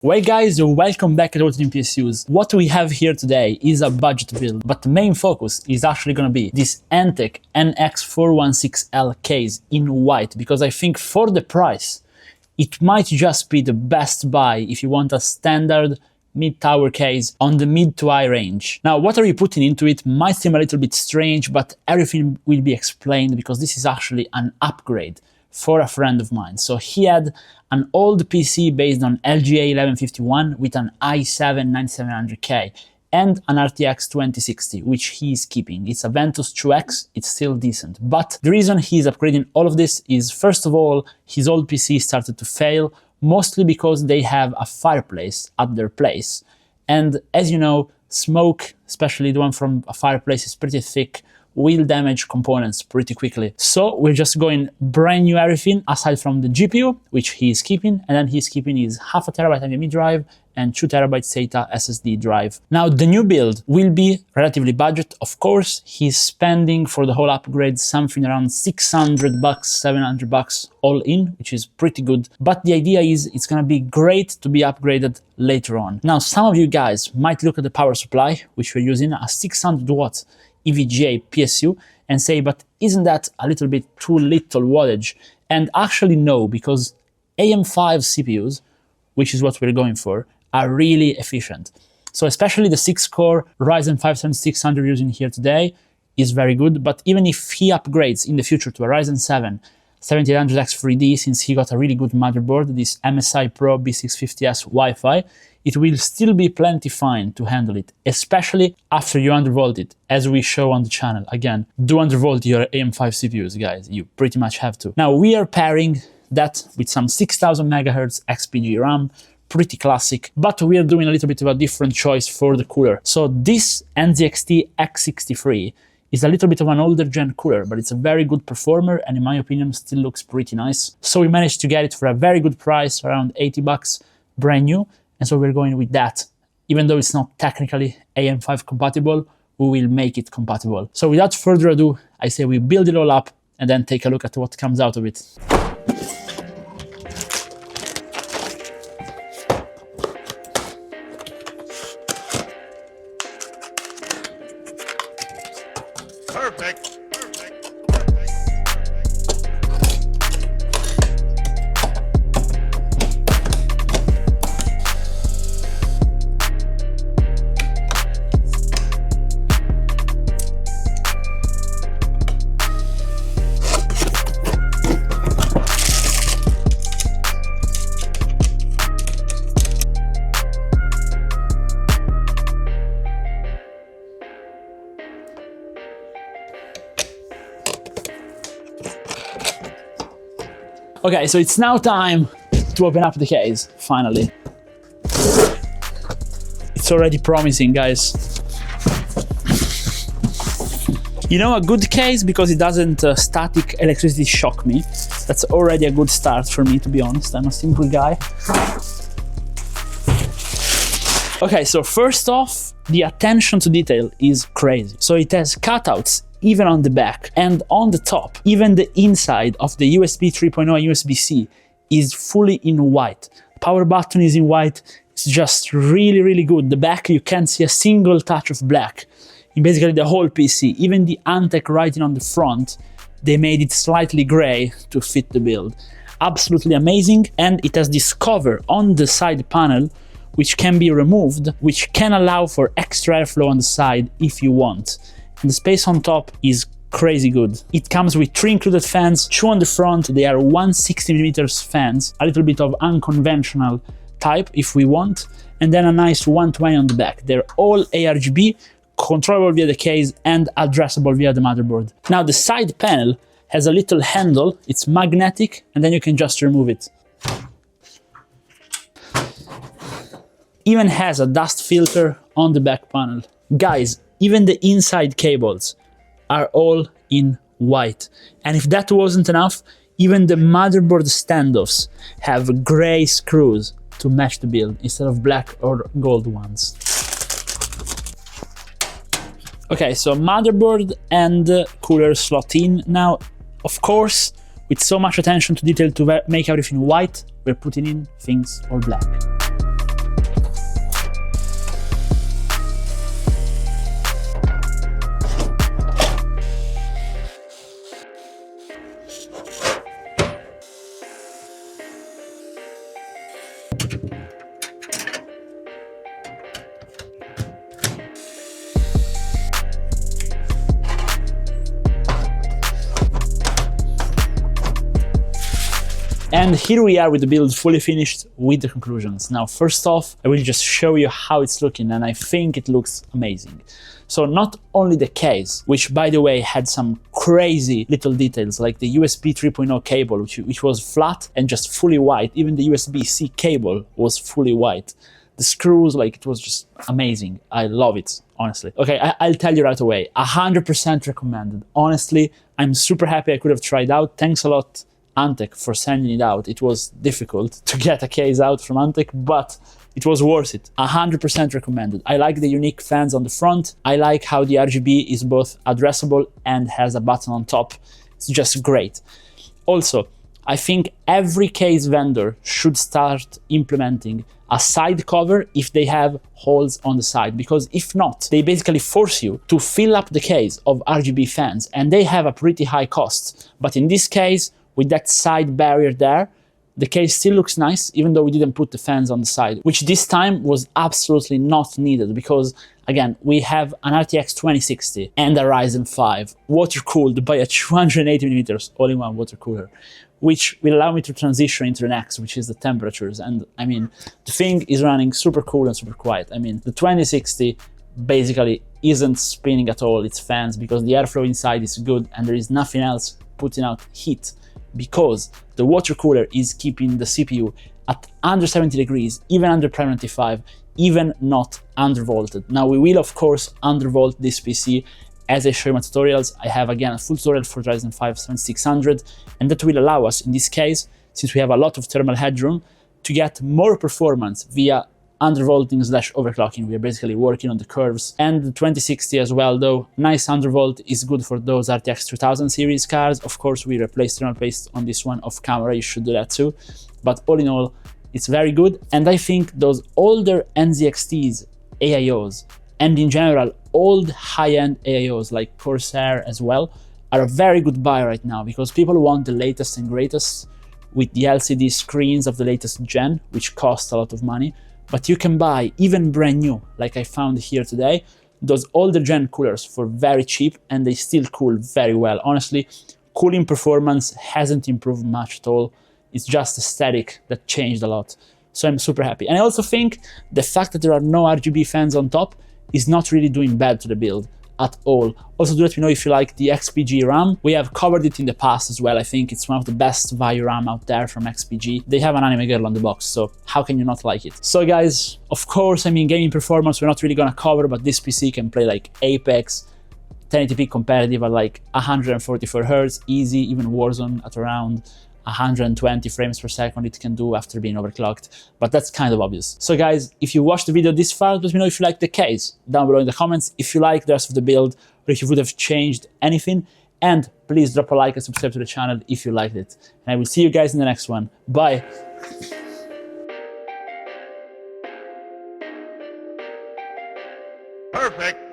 Well guys, welcome back to Ultimate PSUs. What we have here today is a budget build, but the main focus is actually going to be this Antec NX416L case in white, because I think for the price, it might just be the best buy if you want a standard mid-tower case on the mid to high range. Now, what are you putting into it might seem a little bit strange, but everything will be explained because this is actually an upgrade for a friend of mine. So he had an old PC based on LGA 1151 with an i7-9700K and an RTX 2060, which he is keeping. It's a Ventus 2X, it's still decent. But the reason he's upgrading all of this is, first of all, his old PC started to fail, mostly because they have a fireplace at their place. And as you know, smoke, especially the one from a fireplace, is pretty thick, will damage components pretty quickly. So we're just going brand new everything aside from the GPU, which he's keeping, and then he's keeping his 0.5 TB NVMe drive and 2 TB SATA SSD drive. Now the new build will be relatively budget, of course. He's spending for the whole upgrade something around $600, $700 all in, which is pretty good. But the idea is it's gonna be great to be upgraded later on. Now some of you guys might look at the power supply, which we're using, a 600 watt EVGA PSU, and say, but isn't that a little bit too little wattage? And actually no, because AM5 CPUs, which is what we're going for, are really efficient. So especially the 6-core Ryzen 5 7600 using here today is very good, but even if he upgrades in the future to a Ryzen 7 7800X3D, since he got a really good motherboard, this MSI Pro B650S Wi-Fi, it will still be plenty fine to handle it, especially after you undervolt it, as we show on the channel. Again, do undervolt your AM5 CPUs, guys, you pretty much have to. Now we are pairing that with some 6000 MHz XPG RAM, pretty classic, but we are doing a little bit of a different choice for the cooler. So this NZXT X63 is a little bit of an older gen cooler, but it's a very good performer and in my opinion still looks pretty nice. So we managed to get it for a very good price, around $80 brand new, and so we're going with that. Even though it's not technically AM5 compatible, we will make it compatible. So without further ado, I say we build it all up and then take a look at what comes out of it. Perfect. Okay, so it's now time to open up the case, finally. It's already promising, guys. You know, a good case because it doesn't static electricity shock me. That's already a good start for me, to be honest. I'm a simple guy. Okay, so first off, the attention to detail is crazy. So it has cutouts even on the back, and on the top, even the inside of the USB 3.0 and USB-C is fully in white. Power button is in white. It's just really, really good. The back, you can't see a single touch of black in basically the whole PC. Even the Antec writing on the front, they made it slightly gray to fit the build. Absolutely amazing. And it has this cover on the side panel which can be removed, which can allow for extra airflow on the side if you want. And the space on top is crazy good. It comes with 3 included fans, 2 on the front. They are 160mm fans, a little bit of unconventional type if we want, and then a nice 120 on the back. They're all ARGB, controllable via the case and addressable via the motherboard. Now the side panel has a little handle, it's magnetic, and then you can just remove it. Even has a dust filter on the back panel. Guys, even the inside cables are all in white. And if that wasn't enough, even the motherboard standoffs have gray screws to match the build instead of black or gold ones. Okay, so motherboard and cooler slot in. Now, of course, with so much attention to detail to make everything white, we're putting in things all black. And here we are with the build fully finished with the conclusions. Now, first off, I will just show you how it's looking, and I think it looks amazing. So not only the case, which by the way had some crazy little details, like the USB 3.0 cable, which was flat and just fully white. Even the USB-C cable was fully white. The screws, like, it was just amazing. I love it, honestly. Okay, I'll tell you right away, 100% recommended. Honestly, I'm super happy I could have tried out. Thanks a lot, Antec, for sending it out. It was difficult to get a case out from Antec, but it was worth it. 100% recommended. I like the unique fans on the front. I like how the RGB is both addressable and has a button on top. It's just great. Also, I think every case vendor should start implementing a side cover if they have holes on the side, because if not, they basically force you to fill up the case of RGB fans, and they have a pretty high cost. But in this case, with that side barrier there, the case still looks nice, even though we didn't put the fans on the side, which this time was absolutely not needed because, again, we have an RTX 2060 and a Ryzen 5 water-cooled by a 280mm all-in-one water cooler, which will allow me to transition into the next, which is the temperatures. And I mean, the thing is running super cool and super quiet. I mean, the 2060 basically isn't spinning at all its fans because the airflow inside is good and there is nothing else putting out heat, because the water cooler is keeping the CPU at under 70 degrees, even under Prime 95, even not undervolted. Now, we will, of course, undervolt this PC as I show you my tutorials. I have, again, a full tutorial for Ryzen 5 7600, and that will allow us, in this case, since we have a lot of thermal headroom, to get more performance via undervolting / overclocking. We are basically working on the curves. And the 2060 as well, though, nice undervolt is good for those RTX 3000 series cards. Of course, we replaced thermal paste on this one off camera, you should do that too. But all in all, it's very good. And I think those older NZXTs, AIOs, and in general, old high-end AIOs like Corsair as well, are a very good buy right now because people want the latest and greatest with the LCD screens of the latest gen, which cost a lot of money. But you can buy even brand new, like I found here today, those older gen coolers for very cheap, and they still cool very well. Honestly, cooling performance hasn't improved much at all. It's just aesthetic that changed a lot. So I'm super happy. And I also think the fact that there are no RGB fans on top is not really doing bad to the build at all. Also, do let me know if you like the XPG RAM. We have covered it in the past as well. I think it's one of the best value RAM out there from XPG. They have an anime girl on the box, so how can you not like it? So guys, of course, I mean, gaming performance we're not really gonna cover, but this PC can play like Apex, 1080p competitive at like 144 Hz, easy, even Warzone at around 120 frames per second it can do after being overclocked, but that's kind of obvious. So guys, if you watched the video this far, let me know if you like the case down below in the comments, if you like the rest of the build, or if you would have changed anything, and please drop a like and subscribe to the channel if you liked it. And I will see you guys in the next one. Bye! Perfect.